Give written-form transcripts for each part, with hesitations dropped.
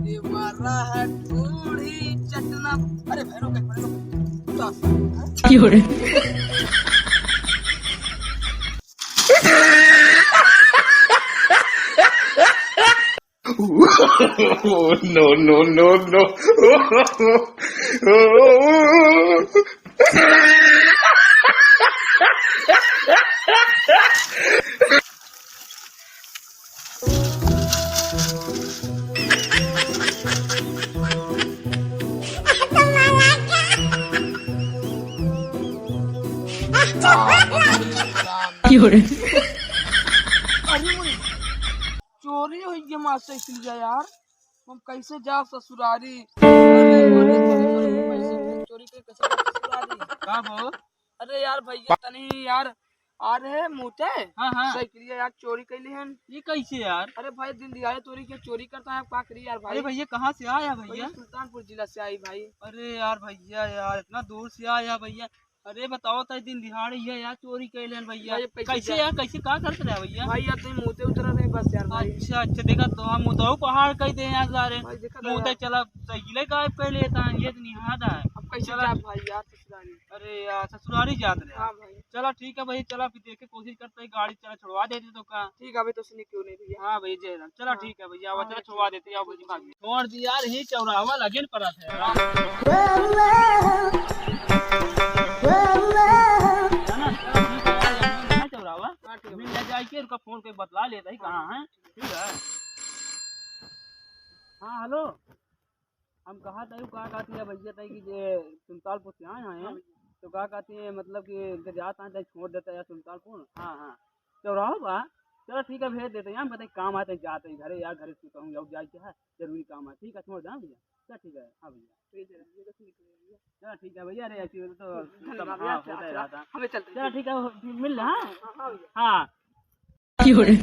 ये वाला है ढूढ़ी चटना। अरे भैरो क्यों रे? No, no, no, no. क्यों रे? चोरी हुई है मास्टर इसलिए यार हम कैसे जा ससुरारी। पैसे चोरी के कैसे जा ससुरारी। का बो? अरे यार भैया तनी यार आ रहे मोटे हाँ साइकिलिया यार चोरी कैली हैं। ये कैसे यार? अरे भाई दिन दिहाड़े चोरी करता है का करी यार भाई। अरे भैया कहाँ से आया भैया? भैया सुल्तानपुर जिला से आई भाई। अरे यार भैया यार इतना दूर से आया भैया। अरे बताओ तो दिन दिहाड़े है यार चोरी कैले भैया। कैसे यार कैसे क्या करते रहे भैया? भाई यार तुम मोते उतरा नहीं बस यार भाई। अच्छा अच्छा देखा तो हम मुताऊ पहाड़ कह दे यार सारे भाई देखा मुते चला साइकिल गायब कर लेता ये तो नहीं हाथ है। अब कैसे जा भाई यार ससुरारी। अरे यार ससुरारी जात रहे। हाँ भाई चला ठीक है भाई चला फिर देखे कोशिश करते है गाड़ी चला छुड़वा देते तो का। ठीक है अभी तो सुनी क्यों नहीं भैया। हाँ भैया जय राम। चला ठीक है भैया चला छुड़वा देते आओ भाई भाग छोड़ दी यार ही चौराहा लगे पड़ा था। उनका फोन पे बतला लेता ही कहाँ है। ठीक है हाँ हेलो हम कहा था कहा कहती है भैया था कि सुल्तानपुर से आए हैं तो कहा कहती है मतलब कि इनके जाता है छोड़ देता है सुल्तानपुर। हाँ हाँ चौराहा बा चलो ठीक है भेज देते हैं बताइए काम आते जाते हैं घरे यार घरे सुता हूँ जाए क्या है जरूरी काम है। ठीक है छोड़ दें भैया क्या ठीक है। हाँ भैया चलो ठीक है भैया। अरे ऐसी तो होता ही रहता। चलो ठीक है मिल रहा। हाँ क्यों रे?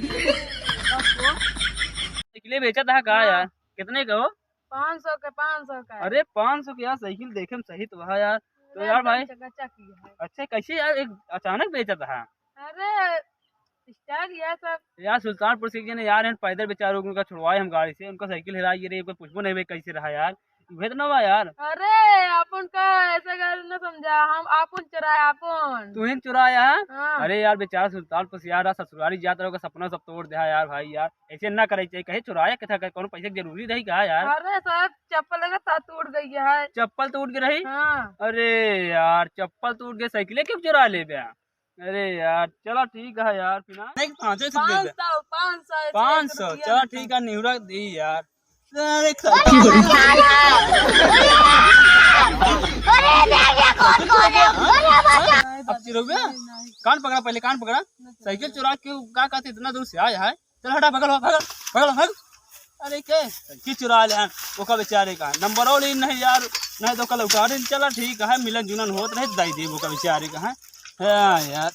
साइकिल बेचा था कहा यार कितने का हो? 500 का 500 का। अरे 500 की यार साइकिल देखे में सही तो है यार। तो यार भाई अच्छा कैसे यार एक अचानक बेचा था? अरे स्टाइल ये सब यार सुल्तानपुर से ने यार पैदल बेचारों उनका छुड़वाए हम गाड़ी से उनका साइकिल हिराई रे पूछबो नहीं कैसे रहा यार भेद ना हुआ यार। अरे अपन का ऐसा कर न समझा हम अपन चुराया अपन तू ही चुराया है। हाँ। अरे यार बेचारा सुल्तानपुर से यार ससुरारी जाता रहो सपना सब तोड़ दिया यार भाई यार ऐसे ना करे चाहिए कहीं चुराया कथा कौन पैसे जरूरी रही कहा यार। अरे सर चप्पल लगा टूट गई है। चप्पल टूट गई रही। हाँ। अरे यार चप्पल टूट गई साइकिल क्यों चुरा ले बे। अरे यार चलो ठीक है यार फिर 500 चलो ठीक है निहुरा दी यार। अरे कान पकड़ा पहले कान पकड़ा साइकिल चुरा क्यों क्या कहते इतना दूर से आया है। चल हटा भगल भगल भगल भगल। अरे क्या साइकिल चुरा ले ओका बेचारे का नंबर और नहीं यार नहीं तो कल उठा चला ठीक है मिलन जुलन होत रहे दाई दे ओका बेचारे का है। हाँ यार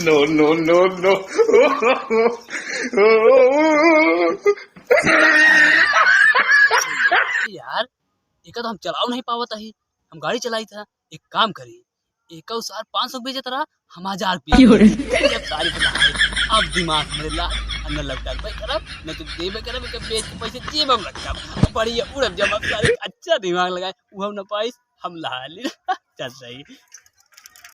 No, no, no, no. यार एक तो हम चलाओ नहीं पावत ही हम गाड़ी चलाई था एक काम करी एक सार 500 बेचत रहा हम 1000 रुपया सारी अब दिमाग में ला न लगता भाई करब न तो देबे करब के बेच के पैसे जेब में रखब बढ़िया उड़ब जब सारे अच्छा दिमाग लगाए वो हम न पाइस हम ला ली चल सही।